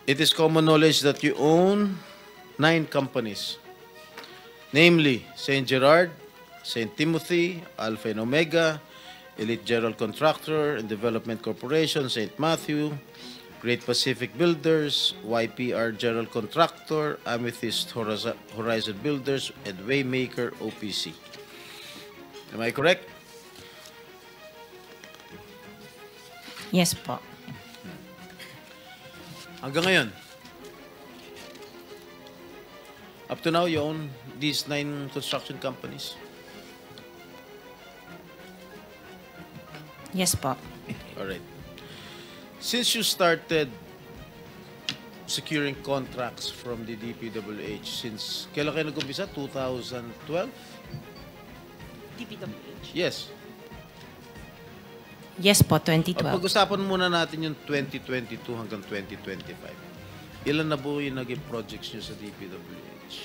It is common knowledge that you own 9 companies, namely St. Gerard, St. Timothy, Alpha and Omega, Elite General Contractor and Development Corporation, St. Matthew, Great Pacific Builders, YPR General Contractor, Amethyst Horizon Builders, and Waymaker OPC. Am I correct? Yes po. Hanggang ngayon, up to now, you own these 9 construction companies? Yes po. All right. Since you started securing contracts from the DPWH, since kailan kayo nag-umpisa? 2012? DPWH? Yes. Yes po, 2012. Pag-usapan muna natin yung 2022 hanggang 2025. Ilan na po yung naging projects nyo sa DPWH?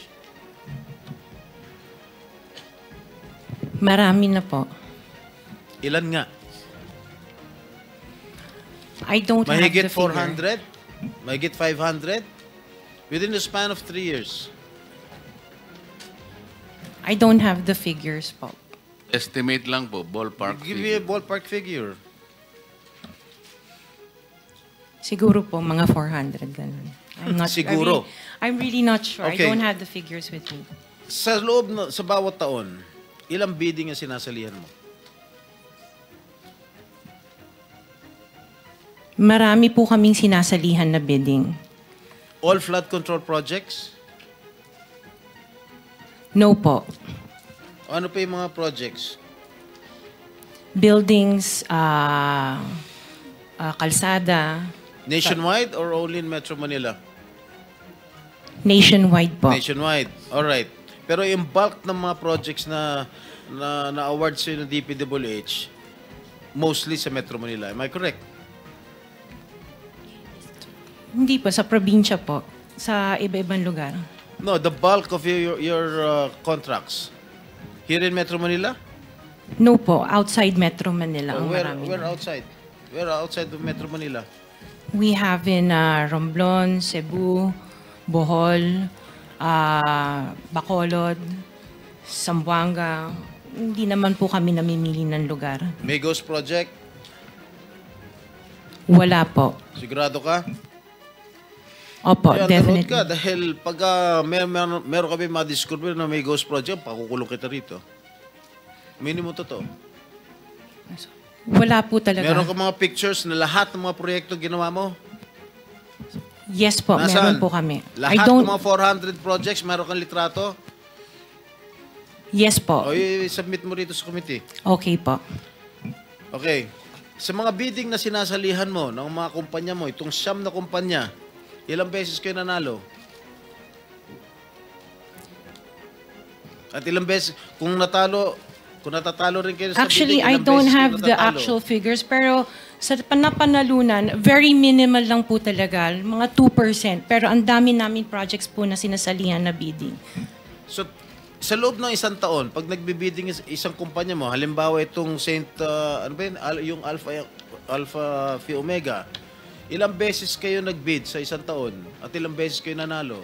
Marami na po. Ilan nga? I don't have the Mahigit figure. 400? Mahigit 500? Within the span of 3 years. I don't have the figures po. Estimate lang po, ballpark Give me a figure. ballpark figure. Siguro po, mga 400, ganun. Siguro. I'm really not sure. Okay. I don't have the figures with me. Sa loob, sa bawat taon, ilang bidding ang sinasalihan mo? Marami po kaming sinasalihan na bidding. All flood control projects? No po. Ano pa yung mga projects? Buildings, kalsada, Nationwide or only in Metro Manila? nationwide po. Nationwide. All right. Pero yung bulk ng mga projects na award sa ng DPWH, mostly sa Metro Manila. Am I correct? Hindi po, sa probinsya po. Sa iba-ibang lugar. No, the bulk of your contracts. Here in Metro Manila? No po, outside Metro Manila ang marami. Where outside? Where outside of Metro Manila? We have in Romblon, Cebu, Bohol, Bacolod, Zamboanga. Hindi naman po kami namimili ng lugar. Migos Project? Wala po. Sigurado ka? Opo, Kaya definitely. ka dahil pag meron kami ma-discover na may ghost project, pakukulong kita rito. Minimum totoo. Wala po talaga. Meron ka mga pictures na lahat ng mga proyekto ginawa mo? Yes po, Nasaan? meron po kami. Lahat ng mga 400 projects, meron kang litrato? Yes po. O i-submit mo rito sa committee. Okay po. Okay. Sa mga bidding na sinasalihan mo ng mga kumpanya mo, itong 9 na kumpanya, ilang beses kayo nanalo? At ilang beses, kung natatalo rin kayo sa Actually, bidding, I ilang don't beses kayo have the natatalo? actual figures, pero sa napanalunan, very minimal lang po talaga, mga 2%. Pero ang dami namin projects po na sinasalihan na bidding. So, sa loob ng isang taon, pag nagbibidding isang kumpanya mo, halimbawa itong ano ba yun? Yung Alpha Phi Omega, ilang beses kayo nagbid sa isang taon at ilang beses kayo nanalo?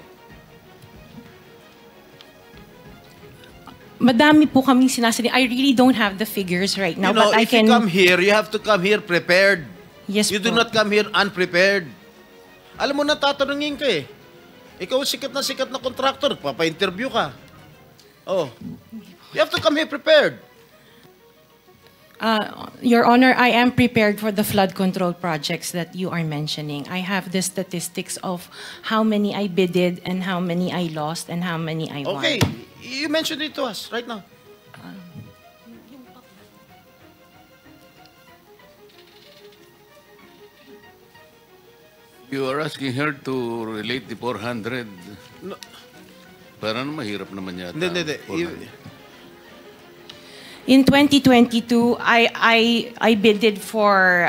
Madami po kaming sinasalihan. I really don't have the figures right now, You know, but I if can... you come here, you have to come here prepared. Yes You do po. not come here unprepared. Alam mo na, tatanungin ka eh. Ikaw sikat na contractor, papa-interview ka. Oh. You have to come here prepared. Your Honor, I am prepared for the flood control projects that you are mentioning. I have the statistics of how many I bidded and how many I lost and how many I won. Okay. You mentioned it to us right now. You are asking her to relate the 400. No. Parang mahirap naman yata. Hindi. 400. In 2022, I bidded for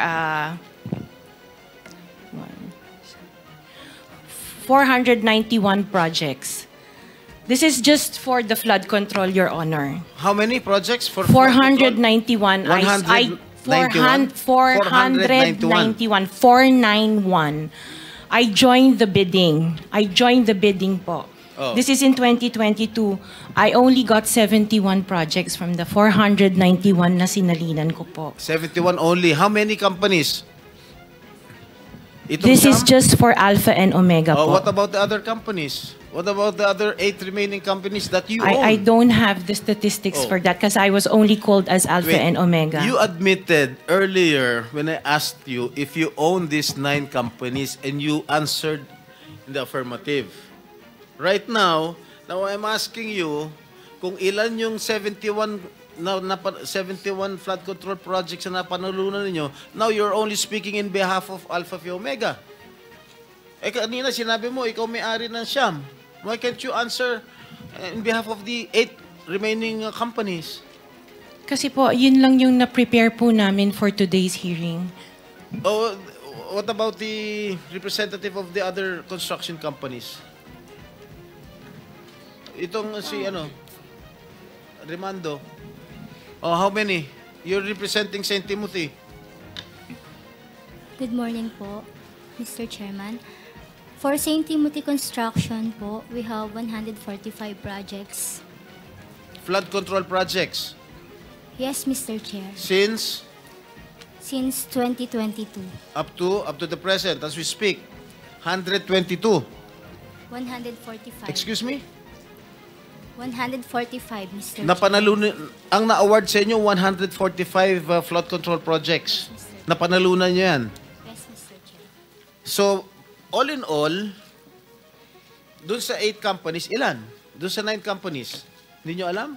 491 projects. This is just for the flood control, Your Honor. How many projects for 491. 191? 491. 491 I joined the bidding. Po. Oh. This is in 2022. I only got 71 projects from the 491 na sinalinan ko po. 71 only. How many companies? Itong This is Siyam? just for Alpha and Omega Oh, po. what about the other companies? What about the other 8 remaining companies that you own? I don't have the statistics Oh. for that because I was only called as Alpha Wait, and Omega. You admitted earlier when I asked you if you own these 9 companies and you answered in the affirmative. Right now I'm asking you kung ilan yung 71 71 flood control projects na napanalunan ninyo. Now you're only speaking in behalf of Alpha Phi Omega. Eh kanina sinabi mo ikaw may-ari ng Siyam. Why can't you answer in behalf of the 8 remaining companies? Kasi po, yun lang yung na-prepare po namin for today's hearing. Oh, what about the representative of the other construction companies? Itong si Rimando. Oh, how many? You're representing St. Timothy. Good morning po, Mr. Chairman. For St. Timothy Construction po, we have 145 projects. Flood control projects. Yes, Mr. Chair. Since Since 2022. up to the present as we speak, 122. 145. Excuse me? 145, Mr. Chair. Napanalunan ang na-award sa inyo 145 flood control projects. Napanalunan niyo 'yan. Yes, Mr. Chair. So, all in all, dun sa 8 companies, ilan? Dun sa 9 companies, hindi nyo alam?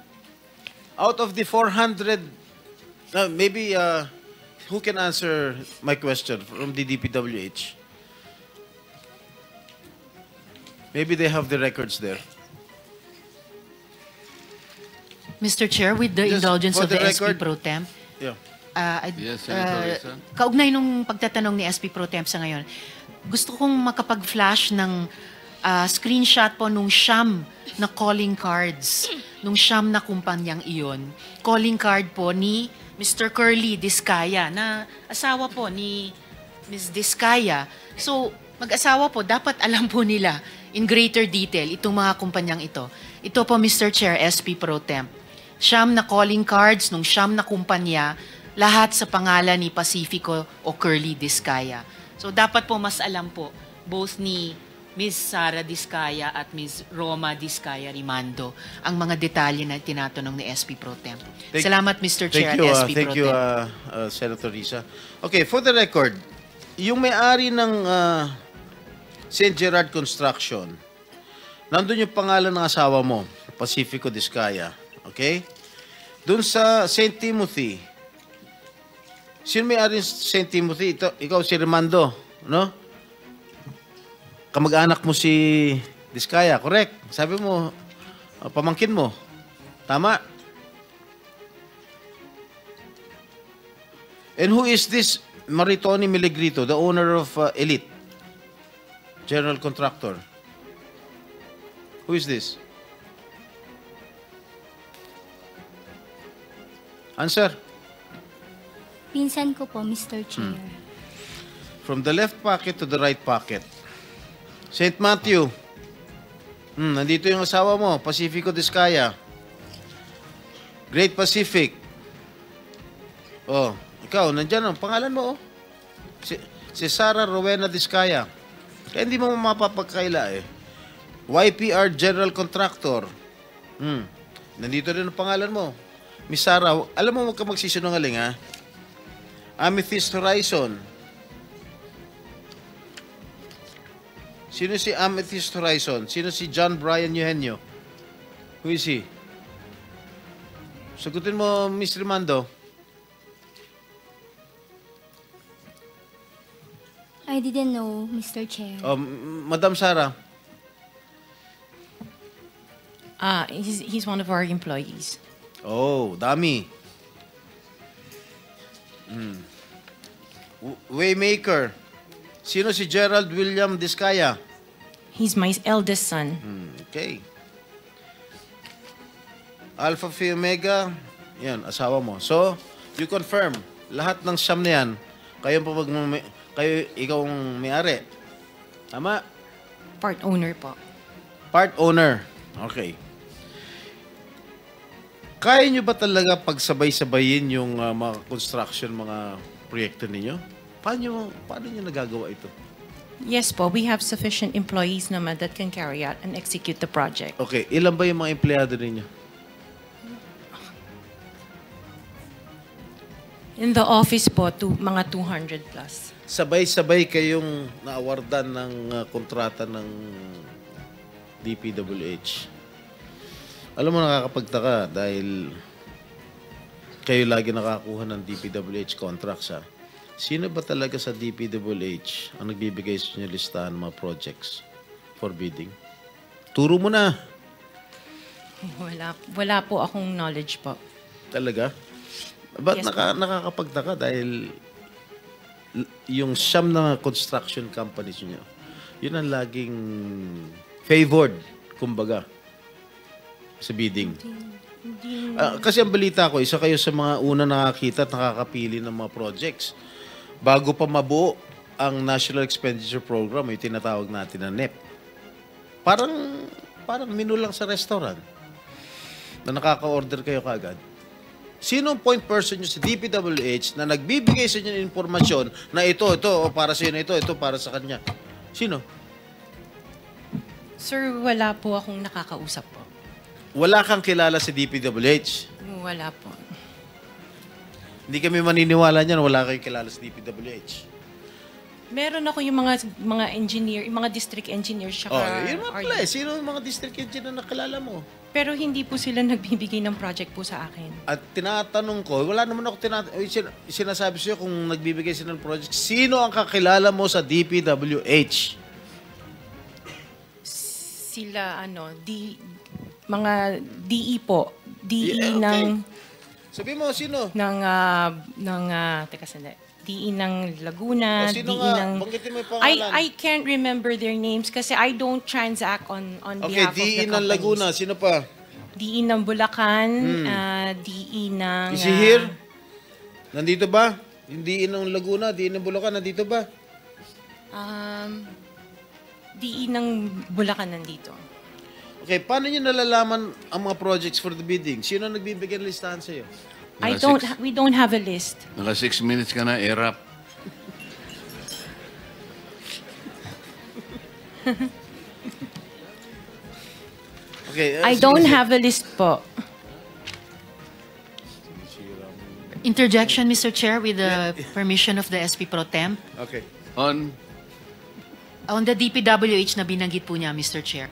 Out of the 400, maybe, who can answer my question from the DPWH? Maybe they have the records there. Mr. Chair, with the Just indulgence for of the the SP record- Pro Temp, Yeah. Yes, Senator Risa. kaugnay nung pagtatanong ni SP Pro Temp sa ngayon, gusto kong makapag-flash ng screenshot po nung Siyam na calling cards, nung Siyam na kumpanyang iyon. Calling card po ni Mr. Curly Discaya, na asawa po ni Ms. Discaya. So, mag-asawa po, dapat alam po nila in greater detail itong mga kumpanyang ito. Ito po, Mr. Chair, SP Pro Temp. Siyam na calling cards nung Siyam na kumpanya, lahat sa pangalan ni Pacifico o Curly Discaya. So dapat po mas alam po both ni Ms. Sara Discaya at Ms. Roma Discaya Rimando ang mga detalye na tinatanong ni SP Pro Temp. Salamat, Mr. Chair, Thank you, at SP thank Pro you, Temp. Senator Risa. Okay, for the record, yung may-ari ng St. Gerard Construction, nandun yung pangalan ng asawa mo, Pacifico Discaya. Okay? Doon sa St. Timothy, sino may-ari ng St. Timothy? Ikaw si Rimando, no? Kamag-anak mo si Discaya, correct? Sabi mo, pamangkin mo. Tama? And who is this Maritoni Miligrito, the owner of Elite General Contractor? Who is this? Answer. Pinsan ko po, Mr. Chair. From the left pocket to the right pocket. St. Matthew. Nandito yung asawa mo, Pacifico Discaya. Great Pacific. Oh, ikaw, nandyan ang pangalan mo, oh. Si Sara Rowena Discaya. Kaya hindi mo mapapagkaila, eh. YPR General Contractor. Nandito rin ang pangalan mo. Miss Sara, alam mo, huwag ka magsisinungaling, ha? Amethyst Horizon. Sino si Amethyst Horizon? Sino si John Brian Eugenio? Who is he? Sagutin mo, Miss Rimando. I didn't know, Mr. Chair. Madam Sara. He's one of our employees. Oh, dami. Waymaker. Sino si Gerald William Discaya? He's my eldest son. Okay. Alpha Phi Omega, yan, asawa mo. So, you confirm, lahat ng Siyam na yan, kayo, ikaw ang may-ari. Tama? Part owner po. Part owner. Okay. Kaya nyo ba talaga pagsabay-sabayin yung mga construction, mga proyekto ninyo? Paano nyo nagagawa ito? Yes po, we have sufficient employees naman that can carry out and execute the project. Okay, ilan ba yung mga empleyado ninyo? In the office po, mga 200 plus. Sabay-sabay kayong naawardan ng kontrata ng DPWH. Alam mo, nakakapagtaka dahil kayo lagi nakakuha ng DPWH contracts, ha? Sino ba talaga sa DPWH ang nagbibigay sa inyo listahan ng mga projects for bidding? Turo mo na. Wala po akong knowledge po. Talaga? Ba't Yes, nakakapagtaka dahil yung siyam na construction companies nyo, yun ang laging favored, kumbaga, sa bidding. Kasi ang balita ko, isa kayo sa mga una nakakita at nakakapili ng mga projects. Bago pa mabuo ang National Expenditure Program, yung tinatawag natin na NEP. Parang menu lang sa restaurant na nakaka-order kayo kaagad. Sino ang point person nyo sa DPWH na nagbibigay sa inyo ng informasyon na ito, para sa inyo, ito para sa kanya? Sino? Sir, wala po akong nakakausap po. Wala kang kilala sa DPWH? Wala po. Hindi kami maniniwala niyan, wala kayong kilala sa DPWH. Meron ako yung mga engineer, yung mga district engineers siya. Yun mga pala. Sino yung mga district engineer na nakilala mo? Pero hindi po sila nagbibigay ng project po sa akin. At tinatanong ko, wala naman ako sinasabi sa'yo kung nagbibigay sila ng project. Sino ang kakilala mo sa DPWH? Sila, mga DE po. DE Yeah, okay. ng... Sabi mo, sino? Teka sandali. DE ng Laguna, O, sino DE nga? ng... Banggitin mo yung pangalan. I can't remember their names kasi I don't transact on Okay, behalf of the DE ng companies. Laguna. Sino pa? DE ng Bulacan, DE ng... Is he here? Nandito ba? Yung DE ng Laguna, DE ng Bulacan, nandito ba? DE ng Bulacan nandito. Okay, paano nyo nalalaman ang mga projects for the bidding? Sino ang nagbibigay ng listahan sa'yo? We don't have a list. Naka 6 minutes ka na, erap. Okay, I don't have a list po. Interjection, Mr. Chair, with the permission of the SP Pro Temp. Okay. On On the DPWH na binanggit po niya, Mr. Chair.